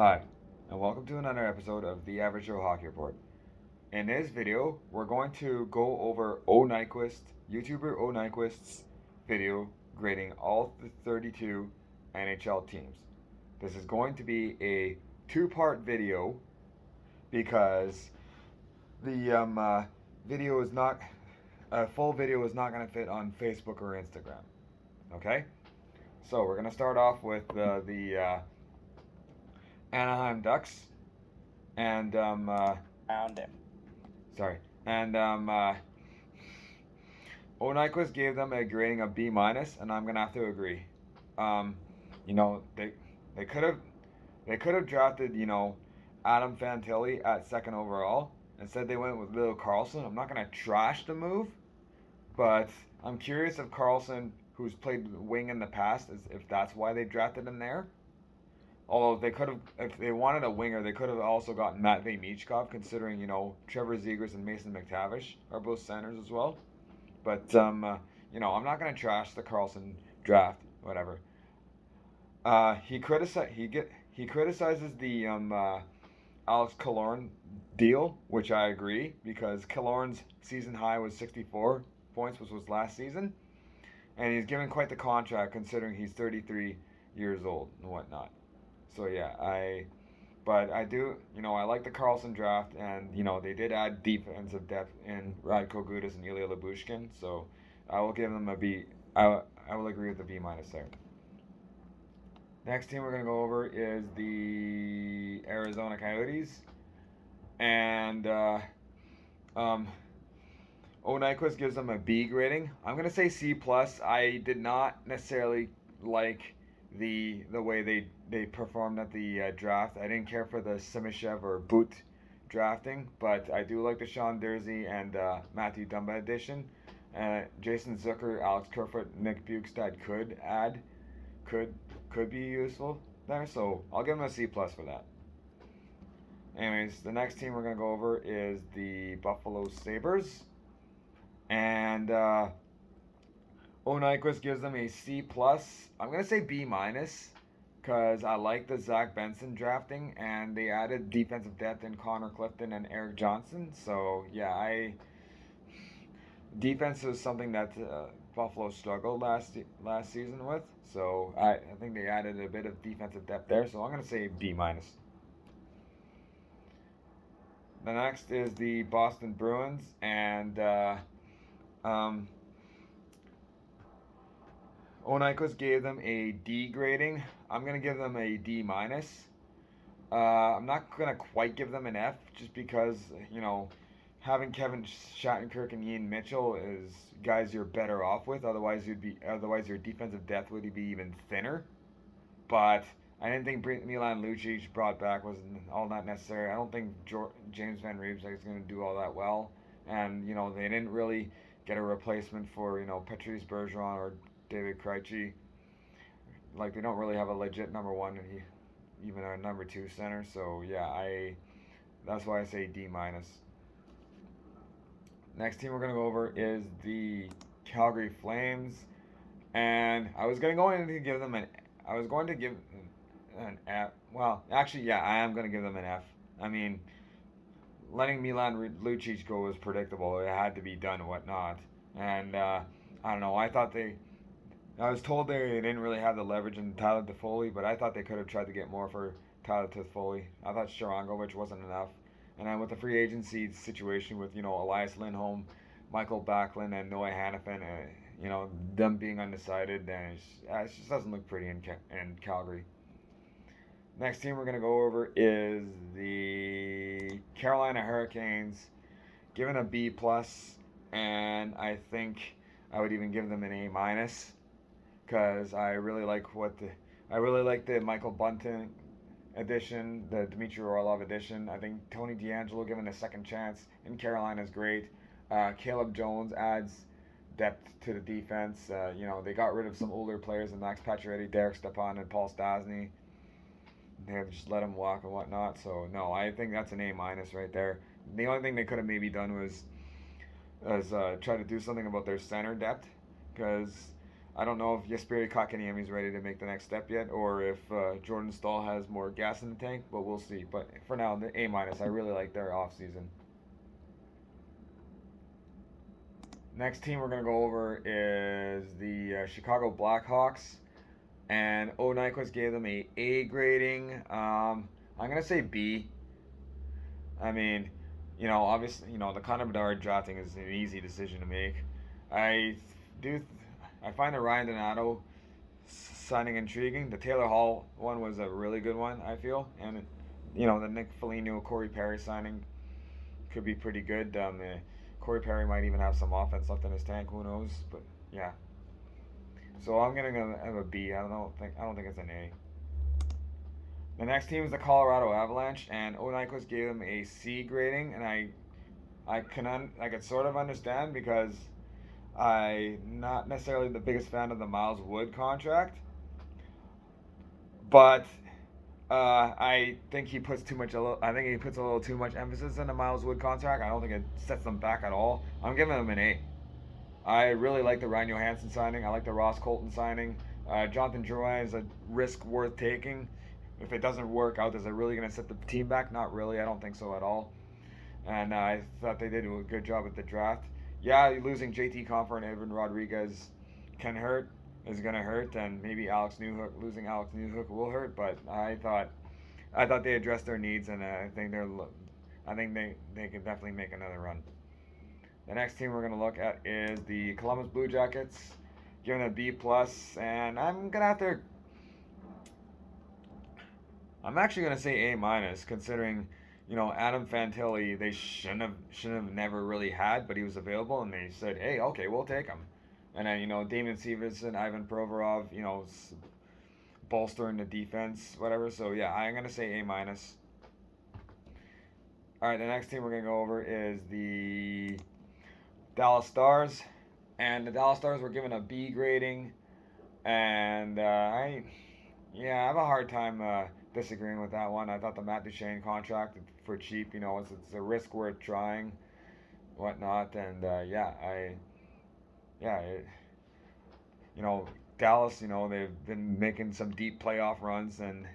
Hi, and welcome to another episode of the Average Joe Hockey Report. In this video, we're going to go over YouTuber O Nyquist's video grading all the 32 NHL teams. This is going to be a two-part video because the video is not a full video is not going to fit on Facebook or Instagram. Okay, so we're going to start off with the Anaheim Ducks and Found him. sorry. And O Nyquist gave them a grading of B minus, and I'm gonna have to agree. Um, you know they could have drafted Adam Fantilli at second overall. Instead they went with Leo Carlson. I'm not gonna trash the move, but I'm curious if Carlson, who's played wing in the past, is if that's why they drafted him there. Although they could have, if they wanted a winger, they could have also gotten Matvey Michkov, considering Trevor Zegras and Mason McTavish are both centers as well. But I'm not gonna trash the Carlson draft, whatever. He criticizes the Alex Killorn deal, which I agree because Killorn's season high was 64 points, which was last season, and he's given quite the contract considering he's 33 years old and whatnot. So yeah, but I do, I like the Carlson draft, and they did add defensive depth in Radko Gudas and Ilya Lyubushkin, so I will give them a B. I will agree with the B minus there. Next team we're gonna go over is the Arizona Coyotes, and O Nyquist gives them a B grading. I'm gonna say C plus. I did not necessarily like the way they performed at the draft. I didn't care for the Simishev or Boot drafting, but I do like the Sean Dursey and Matthew Dumba addition. Jason Zucker, Alex Kerfoot, Nick Bukestad could be useful there, so I'll give them a C plus for that. Anyways, the next team we're gonna go over is the Buffalo Sabres, and O Nyquist gives them a C plus. I'm gonna say B minus because I like the Zach Benson drafting, and they added defensive depth in Connor Clifton and Eric Johnson. So yeah, defense is something that Buffalo struggled last season with. So I think they added a bit of defensive depth there. So I'm gonna say B minus. The next is the Boston Bruins, and um, O Nyquist gave them a D grading. I'm gonna give them a D minus. I'm not gonna quite give them an F just because having Kevin Shattenkirk and Ian Mitchell is guys you're better off with. Otherwise your defensive depth would be even thinner. But I didn't think Milan Lucic brought back was all that necessary. I don't think James Van Riemsdyk is going to do all that well, and they didn't really get a replacement for Patrice Bergeron or David Krejci. Like they don't really have a legit number one and even a number two center. So yeah, that's why I say D minus. Next team we're gonna go over is the Calgary Flames, and I was going to give them an F. Well, actually, yeah, I am gonna give them an F. I mean, letting Milan Lucic go was predictable. It had to be done and whatnot. And I don't know. I was told they didn't really have the leverage in Tyler Toffoli, but I thought they could have tried to get more for Tyler Toffoli. I thought Sharangovich wasn't enough. And then with the free agency situation with Elias Lindholm, Michael Backlund, and Noah Hannafin, them being undecided, then it just doesn't look pretty in Calgary. Next team we're gonna go over is the Carolina Hurricanes, given a B plus, and I think I would even give them an A minus because I really like the Michael Bunting edition, the Dmitry Orlov edition. I think Tony DeAngelo given a second chance in Carolina is great. Caleb Jones adds depth to the defense. They got rid of some older players in Max Pacioretty, Derek Stepan, and Paul Stastny. They have just let him walk and whatnot. So no, I think that's an A minus right there. The only thing they could have maybe done was try to do something about their center depth because I don't know if Jesperi Kotkaniemi is ready to make the next step yet, or if Jordan Staal has more gas in the tank, but we'll see. But for now, the A minus. I really like their off season. Next team we're gonna go over is the Chicago Blackhawks, and O Nyquist gave them a grading. I'm gonna say B. I mean, obviously, the Connor Bedard drafting is an easy decision to make. I do, I find the Ryan Donato signing intriguing. The Taylor Hall one was a really good one, I feel, and the Nick Foligno, Corey Perry signing could be pretty good. Corey Perry might even have some offense left in his tank. Who knows? But yeah. So I'm gonna have a B. I don't think it's an A. The next team is the Colorado Avalanche, and O Nyquist gave them a C grading, and I could sort of understand because I not necessarily the biggest fan of the Miles Wood contract, but I think he puts too much. I think he puts a little too much emphasis on the Miles Wood contract. I don't think it sets them back at all. I'm giving them an A. I really like the Ryan Johansson signing. I like the Ross Colton signing. Jonathan Drouin is a risk worth taking. If it doesn't work out, is it really going to set the team back? Not really. I don't think so at all. And I thought they did a good job at the draft. Yeah, losing JT Compher and Evan Rodriguez can hurt. Is going to hurt, and maybe losing Alex Newhook will hurt. But I thought they addressed their needs, and I think they can definitely make another run. The next team we're going to look at is the Columbus Blue Jackets, giving a B plus, and I'm actually going to say A minus, considering Adam Fantilli they shouldn't have never really had, but he was available, and they said, hey, okay, we'll take him. And then Damon Severson, Ivan Provorov, bolstering the defense, whatever. So yeah, I'm going to say A minus. All right, the next team we're going to go over is the Dallas Stars, and the Dallas Stars were given a B grading, and I have a hard time disagreeing with that one. I thought the Matt Duchene contract for cheap, it's a risk worth trying, whatnot, and yeah, Dallas, they've been making some deep playoff runs, and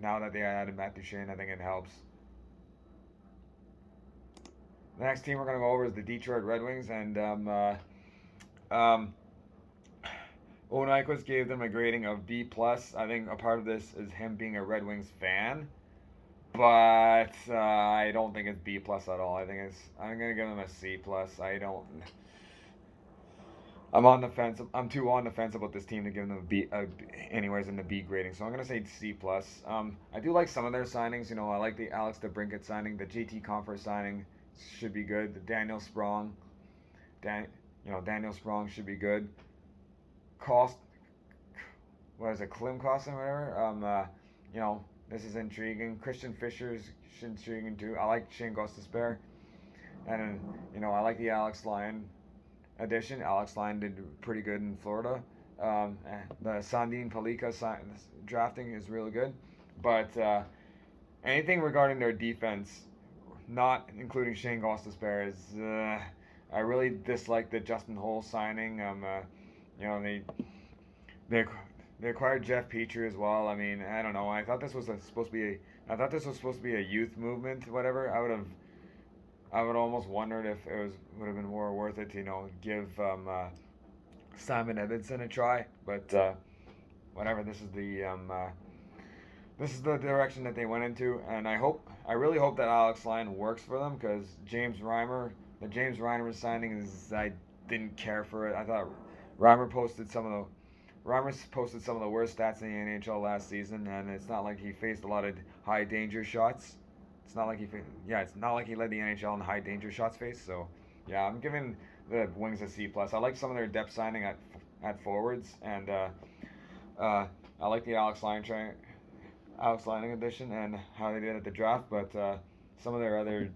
now that they added Matt Duchene, I think it helps. The next team we're going to go over is the Detroit Red Wings, and O Nyquist gave them a grading of B plus. I think a part of this is him being a Red Wings fan, but I don't think it's B plus at all. I'm going to give them a C plus. I'm on the fence. I'm too on the fence about this team to give them a B, anyways in the B grading. So I'm gonna say C plus. I do like some of their signings. I like the Alex DeBrincat signing, the JT Compher signing should be good. The Daniel Sprong, Daniel Sprong should be good. Cost, what is it, Klim Kostin, whatever. This is intriguing. Christian Fischer's intriguing too. I like Shane Gostisbehere, and I like the Alex Lyon addition. Alex Lyon did pretty good in Florida. The Sandin Palika drafting is really good, but anything regarding their defense, not including Shane Gostisbehere, is I really dislike the Justin Holl signing. They they acquired Jeff Petrie as well. I mean, I don't know. I thought this was supposed to be a youth movement, whatever. I would almost wondered if would have been more worth it to give Simon Edmondson a try, but whatever. This is the direction that they went into, and I really hope that Alex Lyon works for them, because the James Reimer signing I didn't care for it. I thought Reimer posted some of the worst stats in the NHL last season, and it's not like he faced a lot of high danger shots. It's not like he led the NHL in high danger shots faced. So, yeah, I'm giving the Wings a C plus. I like some of their depth signing at forwards, and I like the Alex Lyon addition and how they did at the draft. But some of their other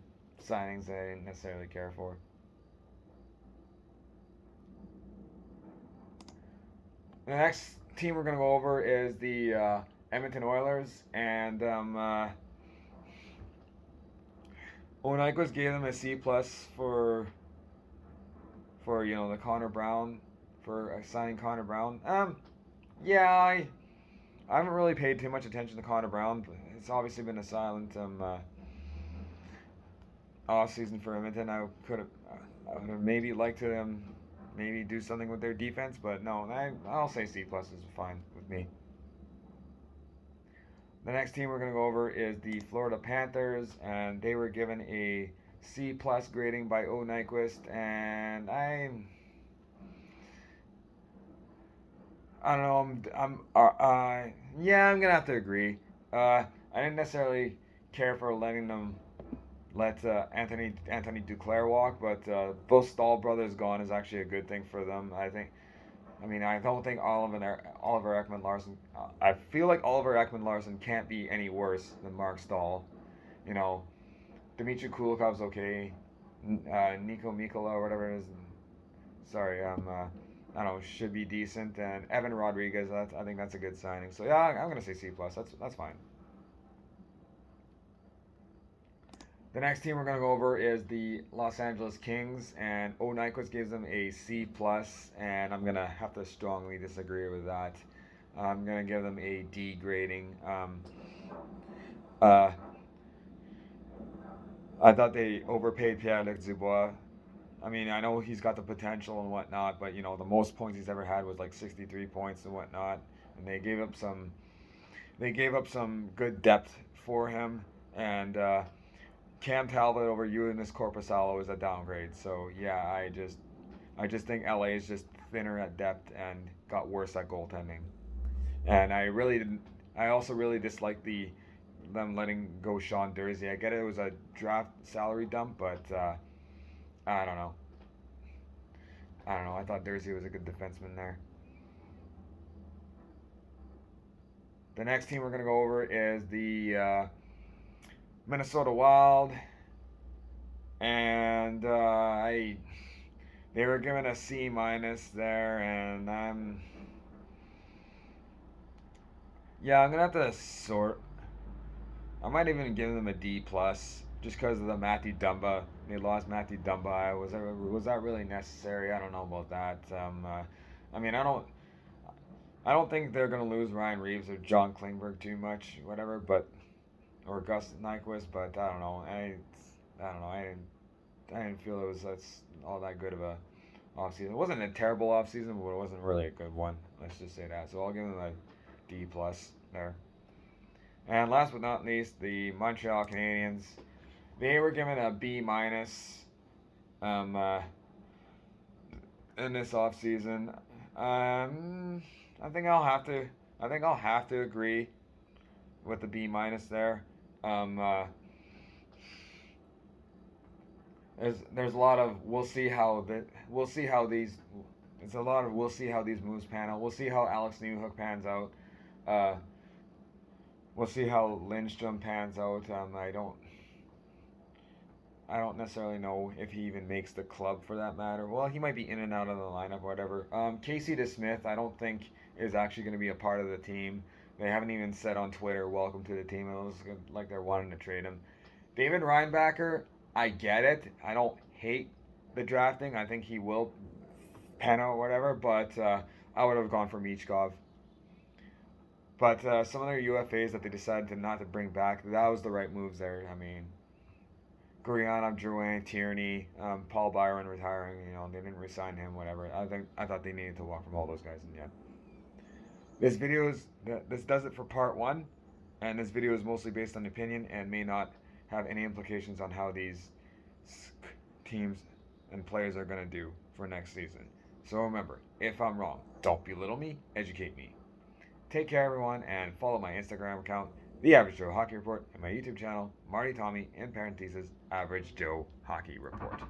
signings I didn't necessarily care for. The next team we're gonna go over is the Edmonton Oilers, and O Nyquist gave them a C plus for the Connor Brown for signing Connor Brown. Yeah, I haven't really paid too much attention to Connor Brown. It's obviously been a silent off season for Edmonton. I would have maybe liked to maybe do something with their defense, but no, I'll say C plus is fine with me. The next team we're going to go over is the Florida Panthers, and they were given a C plus grading by O Nyquist, and I don't know. Yeah, I'm gonna have to agree. I didn't necessarily care for letting them let Anthony Duclair walk, but both Stahl brothers gone is actually a good thing for them. I think. I mean, I don't think Oliver Ekman Larson. I feel like Oliver Ekman Larson can't be any worse than Mark Stahl. You know, Dmitry Kulikov's okay. Nico Mikola or whatever it is. Sorry, I don't know, should be decent. And Evan Rodriguez, I think that's a good signing. So yeah, I'm gonna say C plus. That's fine. The next team we're gonna go over is the Los Angeles Kings, and O Nyquist gives them a C plus, and I'm gonna have to strongly disagree with that. I'm gonna give them a D grading. Uh, I thought they overpaid Pierre-Luc Dubois. I mean, I know he's got the potential and whatnot, but the most points he's ever had was like 63 points and whatnot, and they gave up some good depth for him, and Cam Talbot over Eunice Corpusalo is a downgrade. So yeah, I just think LA is just thinner at depth and got worse at goaltending, and I also really dislike them letting go Sean Durzi. I get it was a draft salary dump, but I don't know. I don't know. I thought Durzi was a good defenseman there. The next team we're going to go over is the Minnesota Wild, and they were given a C minus there, and I'm gonna have to sort. I might even give them a D plus just because of the Matthew Dumba. They lost Matthew Dumba. Was that really necessary? I don't know about that. I mean, I don't think they're gonna lose Ryan Reeves or John Klingberg too much, whatever. But or Gus Nyquist, but I don't know. I don't know. I didn't feel that's all that good of a offseason. It wasn't a terrible offseason, but it wasn't really a good one. Let's just say that. So I'll give them a D plus there. And last but not least, the Montreal Canadiens. They were given a B minus in this offseason. I think I'll have to agree with the B minus there. Um, uh, there's a lot of we'll see how these it's a lot of we'll see how these moves pan out. We'll see how Alex Newhook pans out. Uh, we'll see how Lindstrom pans out. I don't necessarily know if he even makes the club for that matter. Well, he might be in and out of the lineup, whatever. Casey DeSmith, I don't think is actually going to be a part of the team. They haven't even said on Twitter, "Welcome to the team." It looks like they're wanting to trade him. David Reinbacher, I get it. I don't hate the drafting. I think he will pan out, whatever. But I would have gone for Michkov. But some of their UFAs that they decided to not to bring back, that was the right moves there. I mean, Gurianov, Drouin, Tierney, Paul Byron retiring. They didn't resign him. Whatever. I thought they needed to walk from all those guys, and yeah. This does it for part one, and this video is mostly based on opinion and may not have any implications on how these teams and players are going to do for next season. So remember, if I'm wrong, don't belittle me, educate me. Take care, everyone, and follow my Instagram account, The Average Joe Hockey Report, and my YouTube channel, Marty Tommy, in parentheses, Average Joe Hockey Report.